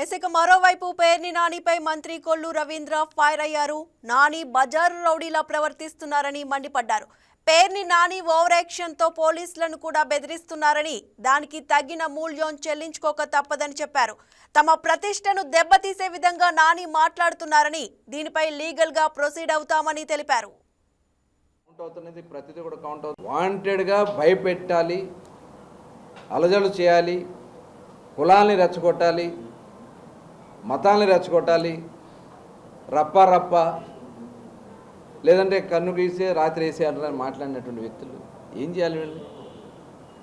ఇక మరోవైపు పేర్ని నానిపై మంత్రి కొల్లు రవీంద్ర ఫైర్ అయ్యారు. నాని బజారు రౌడీలా ప్రవర్తిస్తున్నారని మండిపడ్డారు. పేర్ని నాని ఓవర్ యాక్షన్ తో పోలీసులను కూడా బెదిరిస్తున్నారని, దానికి తగిన మూల్యం చెల్లించుకోక తప్పదని చెప్పారు. తమ ప్రతిష్టను దెబ్బతీసే విధంగా నాని మాట్లాడుతున్నారని, దీనిపై లీగల్ గా ప్రొసీడ్ అవుతామని తెలిపారు. వాంటెడ్గా భయపెట్టాలి, అలజలు చేయాలి, కులాల్ని రెచ్చగొట్టాలి, మతాల్ని రెచ్చగొట్టాలి, రప్ప లేదంటే కన్ను గీసే రాత్రి వేసే అంటారని మాట్లాడినటువంటి వ్యక్తులు ఏం చేయాలి వీళ్ళు?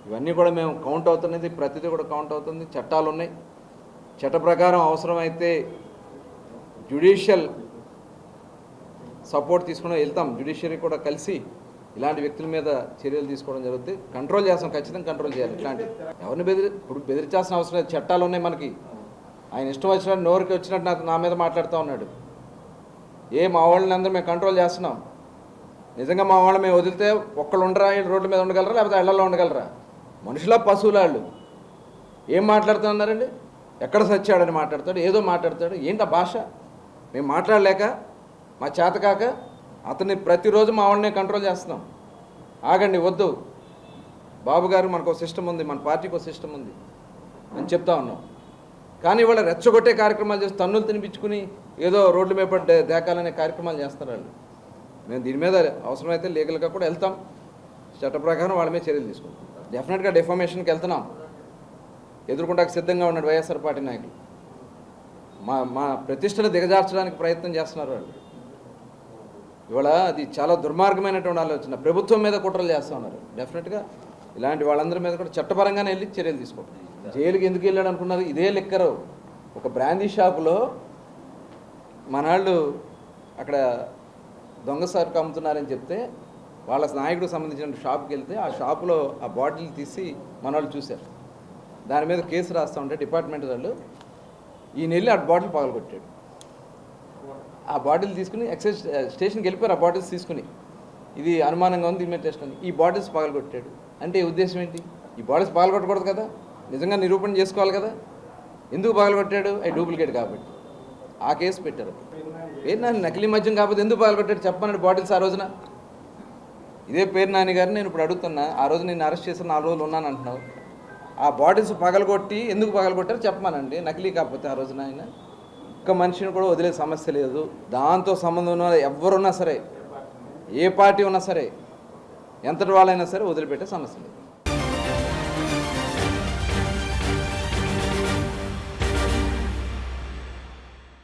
ఇవన్నీ కూడా మేము కౌంట్ అవుతున్నది, ప్రతిదీ కూడా కౌంట్ అవుతుంది. చట్టాలు ఉన్నాయి, చట్ట ప్రకారం అవసరమైతే జ్యుడిషియల్ సపోర్ట్ తీసుకుని వెళ్తాం. జ్యుడిషియరీ కూడా కలిసి ఇలాంటి వ్యక్తుల మీద చర్యలు తీసుకోవడం జరుగుతుంది. కంట్రోల్ చేస్తాం, ఖచ్చితంగా కంట్రోల్ చేయాలి. ఇట్లాంటి ఎవరిని ఇప్పుడు బెదిరించాల్సిన అవసరం లేదు. చట్టాలు ఉన్నాయి మనకి. ఆయన ఇష్టం వచ్చినట్టు నోరుకి వచ్చినట్టు నా మీద మాట్లాడుతూ ఉన్నాడు. మా వాళ్ళని అందరూ మేము కంట్రోల్ చేస్తున్నాం. నిజంగా మా వాళ్ళని మేము వదిలితే ఒక్కళ్ళు ఉండరా, రోడ్ల మీద ఉండగలరా, లేకపోతే ఇళ్లలో ఉండగలరా? మనుషుల పశువుల వాళ్ళు ఏం మాట్లాడుతున్నారండి? ఎక్కడ సచ్చాడని మాట్లాడతాడు, ఏదో మాట్లాడతాడు. ఏంటి భాష? మేము మాట్లాడలేక, మా చేతకాక అతన్ని ప్రతిరోజు మా వాళ్ళని కంట్రోల్ చేస్తున్నాం. ఆగండి, వద్దు బాబు గారు, మనకు ఒక సిస్టమ్ ఉంది, మన పార్టీకి ఒక సిస్టమ్ ఉంది అని చెప్తా ఉన్నాం. కానీ ఇవాళ రెచ్చగొట్టే కార్యక్రమాలు చేసి తన్నులు తినిపించుకుని ఏదో రోడ్ల మీద పడ్డ దేకాలనే కార్యక్రమాలు చేస్తారు వాళ్ళు. మేము దీని మీద అవసరమైతే లీగల్గా కూడా వెళ్తాం. చట్ట ప్రకారం వాళ్ళ మీద చర్యలు తీసుకుంటాం. డెఫినెట్గా డిఫామేషన్కి వెళ్తున్నాం. ఎదుర్కొంటాకు సిద్ధంగా ఉన్నాడు వైఎస్ఆర్ పార్టీ నాయకులు. మా ప్రతిష్టను దిగజార్చడానికి ప్రయత్నం చేస్తున్నారు వాళ్ళు. ఇవాళ అది చాలా దుర్మార్గమైనటువంటి ఆలోచన. ప్రభుత్వం మీద కుట్రలు చేస్తూ ఉన్నారు. డెఫినెట్గా ఇలాంటి వాళ్ళందరి మీద కూడా చట్టపరంగానే వెళ్ళి చర్యలు తీసుకుంటాం. జైలుకి ఎందుకు వెళ్ళాడు అనుకున్నారు? ఇదే లెక్కరు ఒక బ్రాందీ షాపులో మనాళ్ళు అక్కడ దొంగ సరుకు అమ్ముతున్నారని చెప్తే వాళ్ళ నాయకుడికి సంబంధించిన షాప్కి వెళ్తే ఆ షాపులో ఆ బాటిల్ తీసి మనవాళ్ళు చూశారు. దాని మీద కేసు రాస్తూ ఉంటే డిపార్ట్మెంట్ వాళ్ళు ఈయన వెళ్ళి ఆ బాటిల్ పగలగొట్టాడు. ఆ బాటిల్ తీసుకుని ఎక్సైజ్ స్టేషన్కి వెళ్ళిపోయారు. ఆ బాటిల్స్ తీసుకుని ఇది అనుమానంగా ఉంది ఇమిటేషన్ అని ఈ బాటిల్స్ పగలగొట్టాడు. అంటే ఉద్దేశం ఏంటి? ఈ బాటిల్స్ పగలగొట్టకూడదు కదా, నిజంగా నిరూపణ చేసుకోవాలి కదా. ఎందుకు పగలగొట్టాడు? అవి డూప్లికేట్ కాబట్టి ఆ కేసు పెట్టారు. పేరు నాని నకిలీ మద్యం కాకపోతే ఎందుకు పగలగొట్టాడు చెప్పమన్నాడు బాటిల్స్ ఆ రోజున. ఇదే పేరు నాని గారిని నేను ఇప్పుడు అడుగుతున్నా. ఆ రోజు నేను అరెస్ట్ చేసిన 4 రోజులు ఉన్నాను అంటున్నావు. ఆ బాటిల్స్ పగలగొట్టి ఎందుకు పగలగొట్టారు చెప్పమానండి. నకిలీ కాకపోతే ఆ రోజున ఆయన ఒక్క మనిషిని కూడా వదిలే సమస్య లేదు. దాంతో సంబంధం ఉన్న ఎవరున్నా సరే, ఏ పార్టీ ఉన్నా సరే, ఎంతటి వాళ్ళైనా సరే వదిలిపెట్టే సమస్య లేదు.